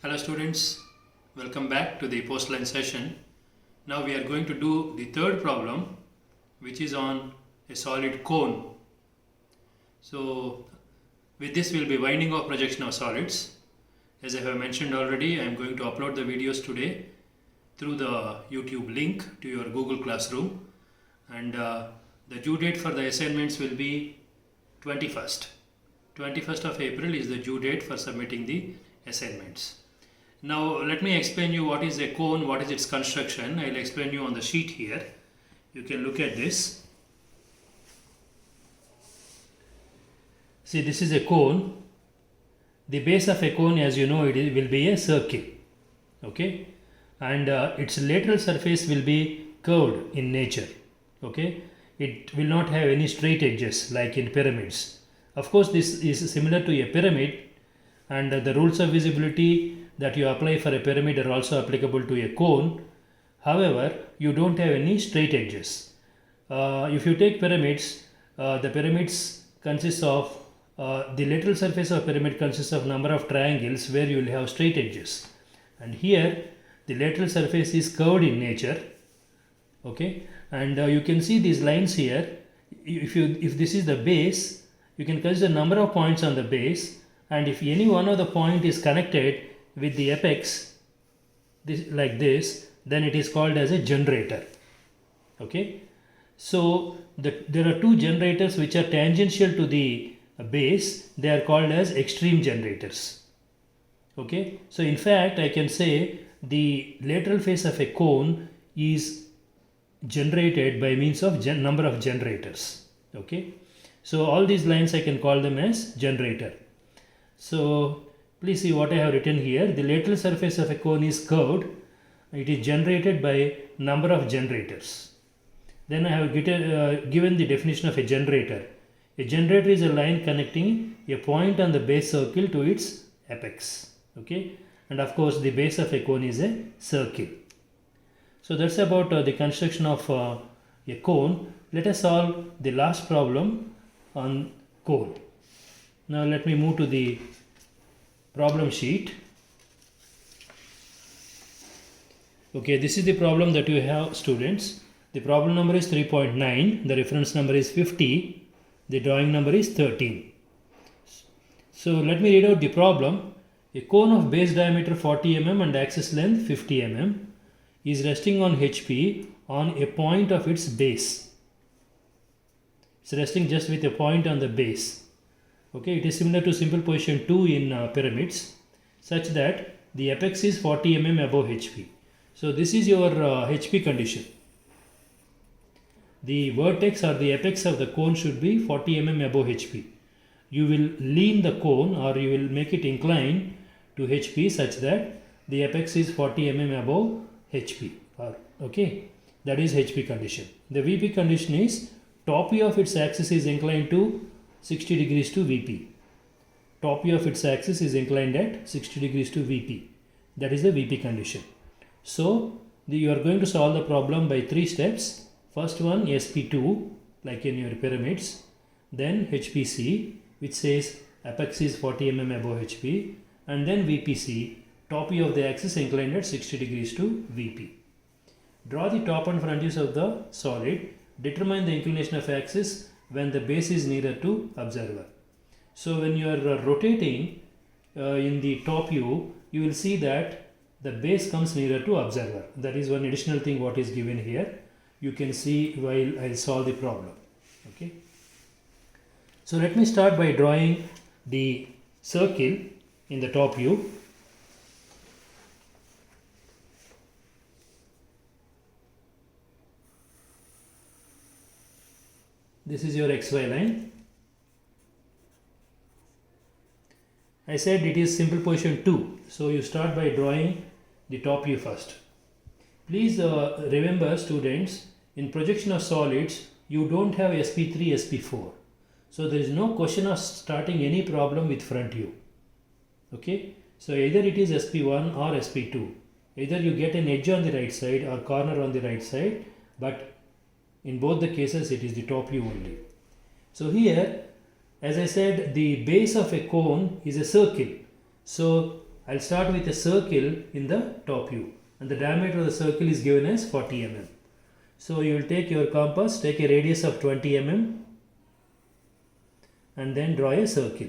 Hello students, welcome back to the post-line session. Now we are going to do the third problem, which is on a solid cone. So with this we will be winding off projection of solids. As I have mentioned already, I am going to upload the videos today through the YouTube link to your Google Classroom, and the due date for the assignments will be 21st. 21st of April is the due date for submitting the assignments. Now let me explain you what is a cone, what is its construction. I will explain you on the sheet here. You can look at this. See, this is a cone. The base of a cone, as you know, it will be a circle. Okay, and its lateral surface will be curved in nature. Okay, it will not have any straight edges like in pyramids. Of course, this is similar to a pyramid, and the rules of visibility that you apply for a pyramid are also applicable to a cone. However, you don't have any straight edges. If you take pyramids, the pyramids consist of the lateral surface of pyramid consists of number of triangles where you will have straight edges, and here the lateral surface is curved in nature. Okay, and you can see these lines here. If this is the base, you can consider number of points on the base, and if any one of the point is connected with the apex like this, then it is called as a generator. Okay, so there are two generators which are tangential to the base. They are called as extreme generators. Okay, so in fact I can say the lateral face of a cone is generated by means of number of generators. Okay, so all these lines I can call them as generator. So please see what I have written here. The lateral surface of a cone is curved. It is generated by number of generators. Then I have given the definition of a generator. A generator is a line connecting a point on the base circle to its apex. Okay, and of course the base of a cone is a circle. So that's about the construction of a cone. Let us solve the last problem on cone. Now let me move to the problem sheet. Okay, this is the problem that you have, students. The problem number is 3.9, the reference number is 50, the drawing number is 13. So let me read out the problem. A cone of base diameter 40 mm and axis length 50 mm is resting on HP on a point of its base. It's resting just with a point on the base. Okay, it is similar to simple position 2 in pyramids, such that the apex is 40 mm above HP. So this is your HP condition. The vertex or the apex of the cone should be 40 mm above HP. You will lean the cone, or you will make it incline to HP such that the apex is 40 mm above HP. Okay, that is HP condition. The VP condition is top view of its axis is inclined to 60 degrees to VP. Top view of its axis is inclined at 60 degrees to VP. That is the VP condition. So you are going to solve the problem by 3 steps. First one, SP2, like in your pyramids. Then HPC, which says apex is 40 mm above HP. And then VPC, top view of the axis inclined at 60 degrees to VP. Draw the top and front views of the solid. Determine the inclination of axis when the base is nearer to observer. So when you are rotating in the top view, you will see that the base comes nearer to observer. That is one additional thing what is given here. You can see while I solve the problem. Okay. So let me start by drawing the circle in the top view. This is your XY line. I said it is simple position 2. So you start by drawing the top view first. Please remember, students, in projection of solids, you don't have SP3, SP4. So there is no question of starting any problem with front view. Okay. So either it is SP1 or SP2. Either you get an edge on the right side or corner on the right side, but in both the cases it is the top view only. So here, as I said, the base of a cone is a circle. So I'll start with a circle in the top view, and the diameter of the circle is given as 40 mm. So you will take your compass, take a radius of 20 mm and then draw a circle.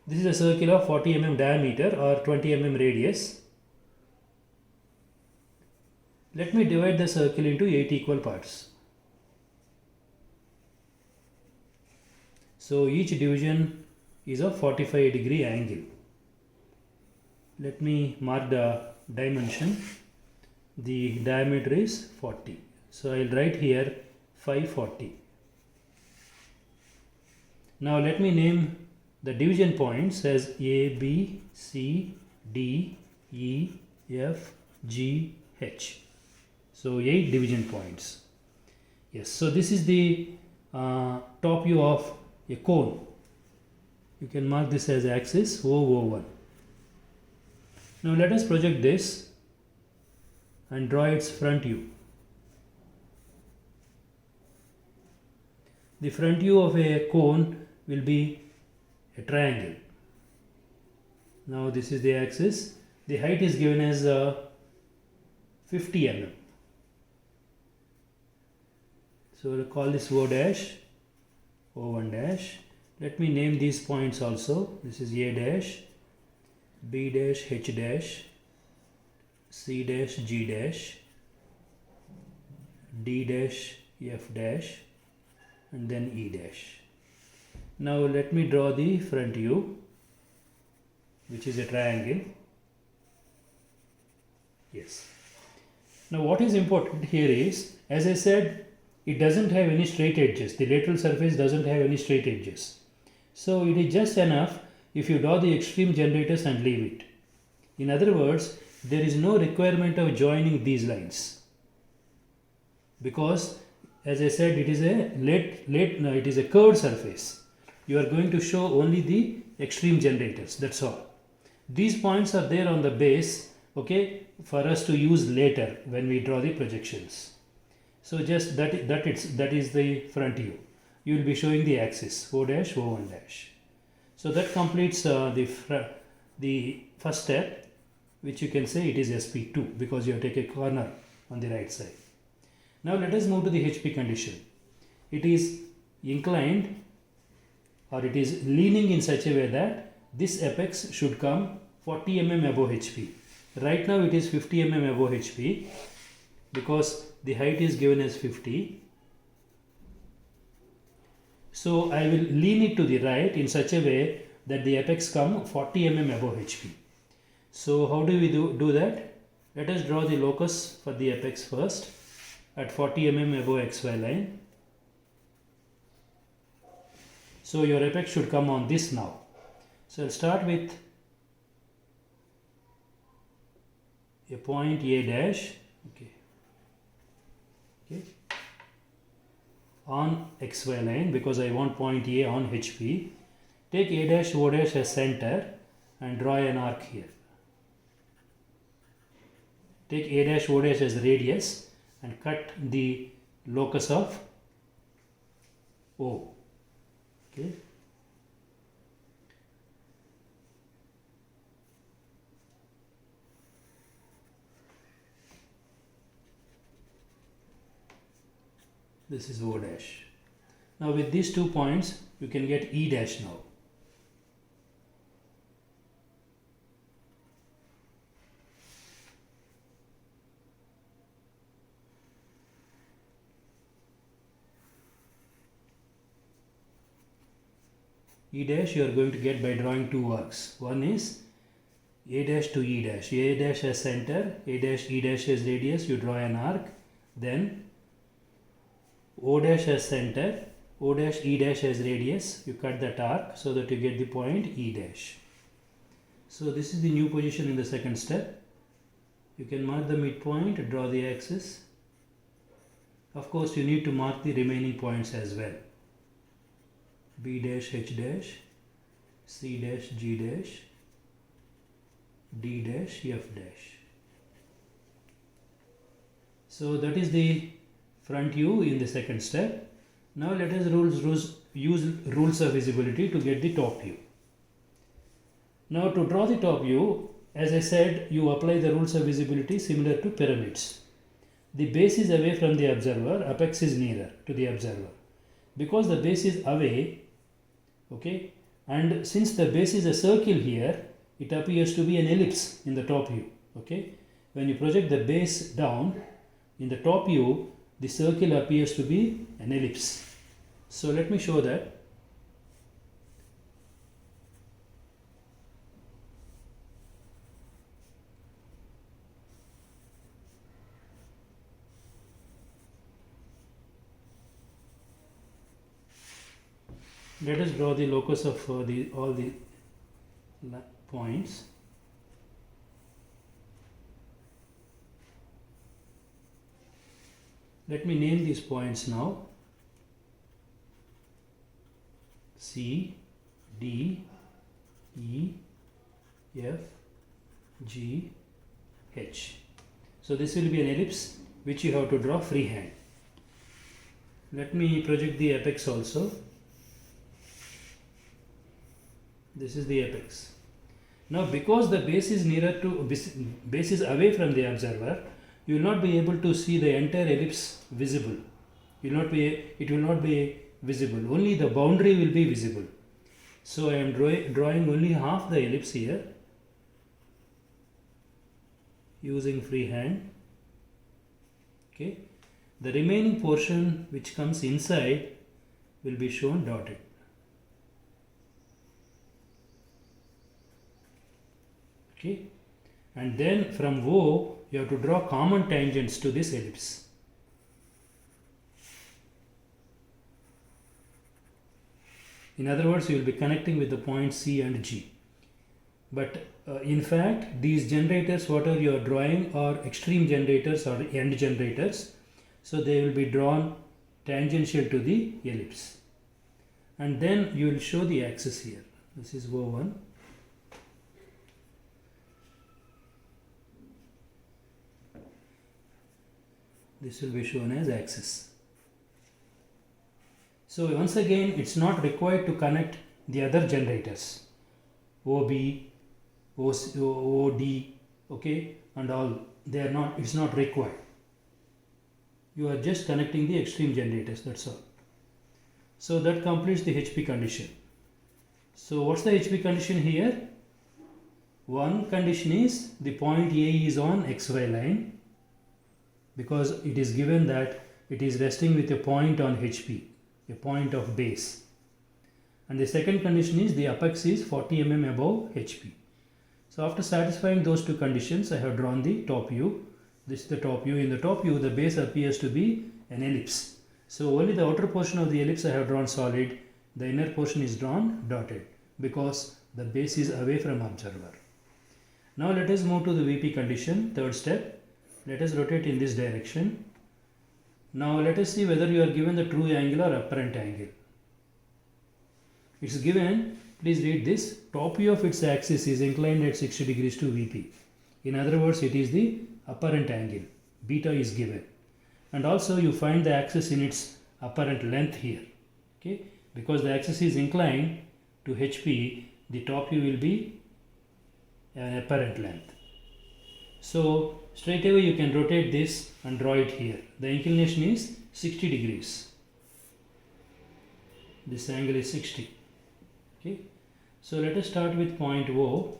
This is a circle of 40 mm diameter or 20 mm radius. Let me divide the circle into 8 equal parts. So each division is of 45-degree angle. Let me mark the dimension. The diameter is 40. So I will write here 540. Now let me name the division points as A, B, C, D, E, F, G, H. So 8 division points. Yes, so this is the top view of a cone. You can mark this as axis O01. Now let us project this and draw its front view. The front view of a cone will be a triangle. Now this is the axis. The height is given as 50 mm. So we'll call this O dash, O1 dash. Let me name these points also. This is A dash, B dash, H dash, C dash, G dash, D dash, F dash, and then E dash. Now let me draw the front view, which is a triangle. Yes. Now what is important here is, as I said, it doesn't have any straight edges. The lateral surface doesn't have any straight edges. So it is just enough if you draw the extreme generators and leave it. In other words, there is no requirement of joining these lines, because as I said, it is a it is a curved surface. You are going to show only the extreme generators, that's all. These points are there on the base, okay, for us to use later when we draw the projections. So just that is the front view. You will be showing the axis O dash, O1 dash. So that completes the first step, which you can say it is SP2 because you have taken a corner on the right side. Now let us move to the HP condition. It is inclined, or it is leaning in such a way that this apex should come 40 mm above HP. Right now it is 50 mm above HP because the height is given as 50. So I will lean it to the right in such a way that the apex come 40 mm above HP. So how do we do that? Let us draw the locus for the apex first at 40 mm above XY line. So your apex should come on this now. So I'll start with a point A dash, okay, on XY line because I want point A on HP. Take A dash O dash as center and draw an arc here. Take A dash O dash as radius and cut the locus of O. Okay. This is O dash. Now with these 2 points you can get E dash now. E dash you are going to get by drawing 2 arcs. One is A dash to E dash. A dash as center, A dash E dash as radius, you draw an arc. Then O dash as center, O dash E dash as radius, you cut that arc so that you get the point E dash. So this is the new position in the second step. You can mark the midpoint, draw the axis. Of course you need to mark the remaining points as well. B dash, H dash, C dash, G dash, D dash, F dash. So that is the front view in the second step. Now let us use rules of visibility to get the top view. Now to draw the top view, as I said, you apply the rules of visibility similar to pyramids. The base is away from the observer, apex is nearer to the observer. Because the base is away, okay, and since the base is a circle here, it appears to be an ellipse in the top view, okay. When you project the base down, in the top view, the circle appears to be an ellipse. So let me show that. Let us draw the locus of all the points. Let me name these points now. C, D, E, F, G, H. So this will be an ellipse which you have to draw freehand. Let me project the apex also. This is the apex. Now because the base is base is away from the observer, you will not be able to see the entire ellipse visible. It will not be visible. Only the boundary will be visible. So I am drawing only half the ellipse here using freehand. Okay. The remaining portion which comes inside will be shown dotted. Okay. And then from O you have to draw common tangents to this ellipse. In other words, you will be connecting with the points C and G. But in fact, these generators, whatever you are drawing, are extreme generators or end generators. So they will be drawn tangential to the ellipse. And then you will show the axis here. This is O1. This will be shown as axis. So once again, it's not required to connect the other generators, OB, OD, okay, and all. They are not. It's not required. You are just connecting the extreme generators. That's all. So that completes the HP condition. So what's the HP condition here? One condition is the point A is on XY line, because it is given that it is resting with a point on HP, a point of base. And the second condition is the apex is 40 mm above HP. So after satisfying those two conditions, I have drawn the top view. This is the top view. In the top view, the base appears to be an ellipse. So only the outer portion of the ellipse I have drawn solid. The inner portion is drawn dotted because the base is away from observer. Now let us move to the VP condition, third step. Let us rotate in this direction. Now let us see whether you are given the true angle or apparent angle. It is given, please read this, top view of its axis is inclined at 60 degrees to VP. In other words, it is the apparent angle. Beta is given. And also you find the axis in its apparent length here. Okay? Because the axis is inclined to HP, the top view will be an apparent length. So straight away you can rotate this and draw it here. The inclination is 60 degrees. This angle is 60. Okay. So let us start with point O.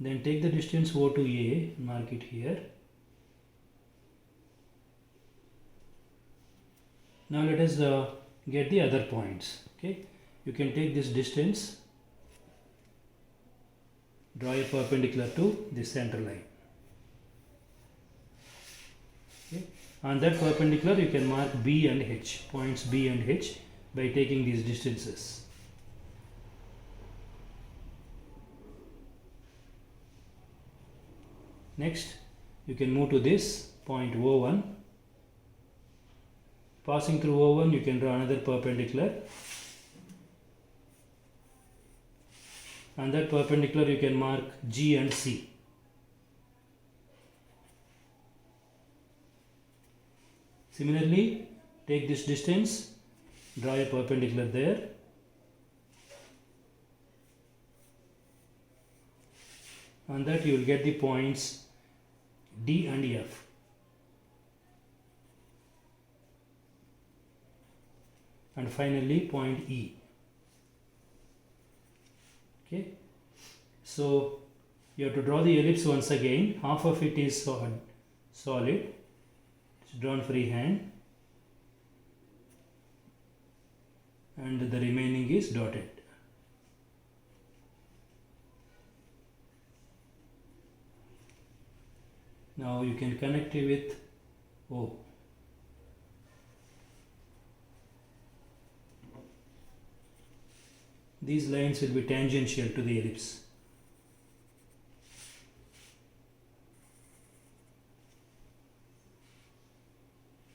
Then take the distance O to A, mark it here. Now let us get the other points. Okay. You can take this distance, draw a perpendicular to the center line. Okay. On that perpendicular you can mark B and H, points B and H by taking these distances. Next you can move to this point O1. Passing through O1 you can draw another perpendicular. And that perpendicular you can mark G and C. Similarly, take this distance, draw a perpendicular there. On that you will get the points D and F. And finally point E. Okay. So you have to draw the ellipse once again. Half of it is solid. It's drawn freehand. And the remaining is dotted. Now you can connect it with O. These lines will be tangential to the ellipse.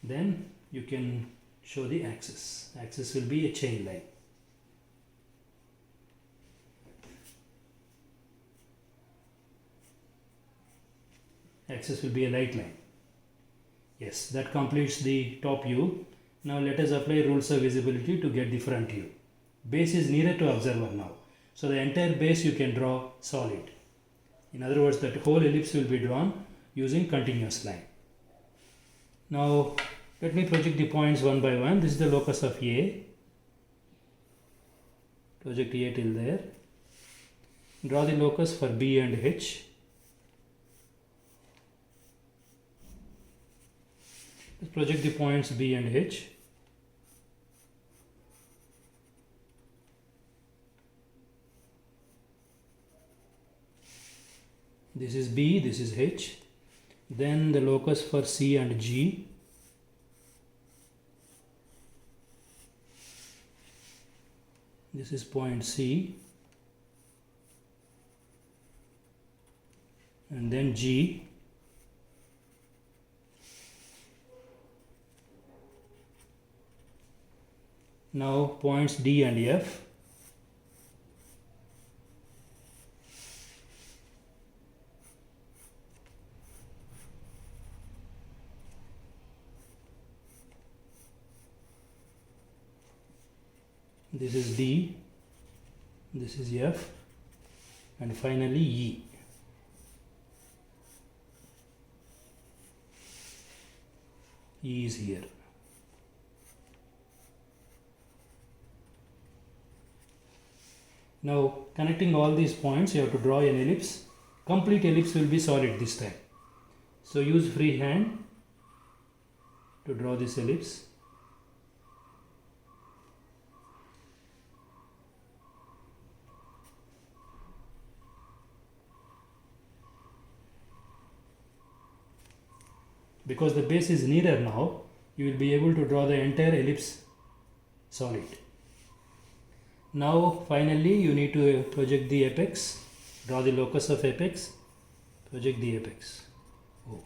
Then you can show the axis. Axis will be a chain line. Axis will be a light line. Yes, that completes the top view. Now let us apply rules of visibility to get the front view. Base is nearer to observer now. So the entire base you can draw solid. In other words, that whole ellipse will be drawn using continuous line. Now let me project the points one by one. This is the locus of A. Project A till there. Draw the locus for B and H. Let's project the points B and H. This is B, this is H. Then the locus for C and G. This is point C. And then G. Now points D and F. This is D, this is F, and finally E. E is here. Now connecting all these points, you have to draw an ellipse. Complete ellipse will be solid this time. So use free hand to draw this ellipse. Because the base is nearer now, you will be able to draw the entire ellipse solid. Now finally you need to project the apex, draw the locus of apex, project the apex. Oh,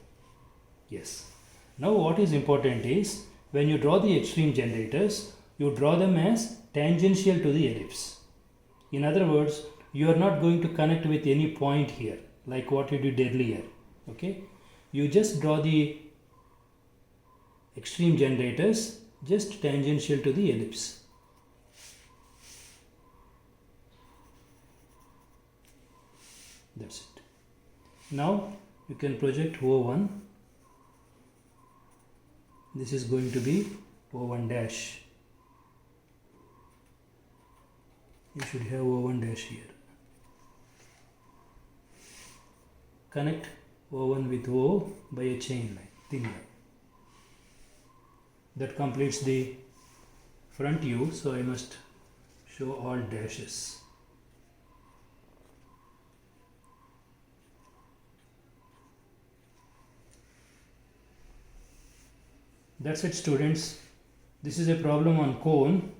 yes. Now what is important is, when you draw the extreme generators, you draw them as tangential to the ellipse. In other words, you are not going to connect with any point here, like what you did earlier. Okay? You just draw the extreme generators just tangential to the ellipse. That's it. Now you can project O1. This is going to be O1 dash. You should have O1 dash here. Connect O1 with O by a chain line, thin line. That completes the front view, so I must show all dashes. That's it, students. This is a problem on cone.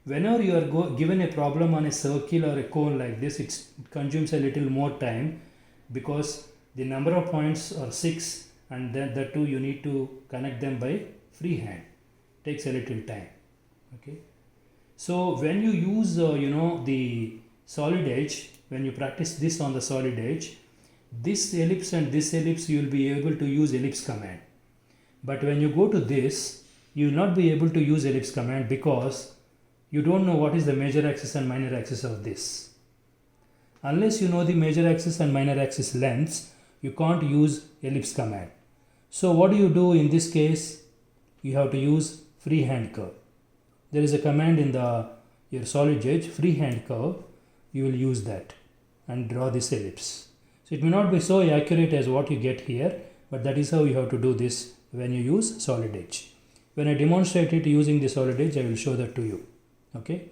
Whenever you are given a problem on a circle or a cone like this, it consumes a little more time because the number of points are 6, and then the two you need to connect them by freehand. Takes a little time. Okay. So when you use the solid edge, when you practice this on the solid edge, this ellipse and this ellipse you will be able to use ellipse command. But when you go to this, you will not be able to use ellipse command because you don't know what is the major axis and minor axis of this. Unless you know the major axis and minor axis lengths, you can't use ellipse command. So what do you do in this case? You have to use freehand curve. There is a command in your solid edge, freehand curve. You will use that and draw this ellipse. So it may not be so accurate as what you get here, but that is how you have to do this when you use solid edge. When I demonstrate it using the solid edge, I will show that to you. Okay.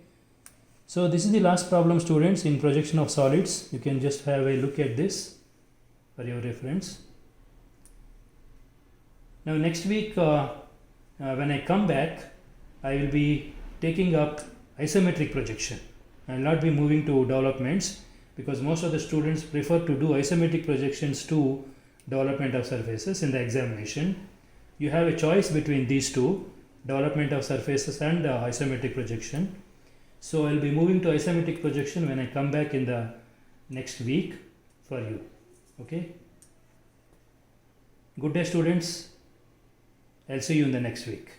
So this is the last problem, students, in projection of solids. You can just have a look at this for your reference. Now next week when I come back, I will be taking up isometric projection. I will not be moving to developments because most of the students prefer to do isometric projections to development of surfaces in the examination. You have a choice between these two, development of surfaces and isometric projection. So I will be moving to isometric projection when I come back in the next week for you. Okay. Good day, students. I'll see you in the next week.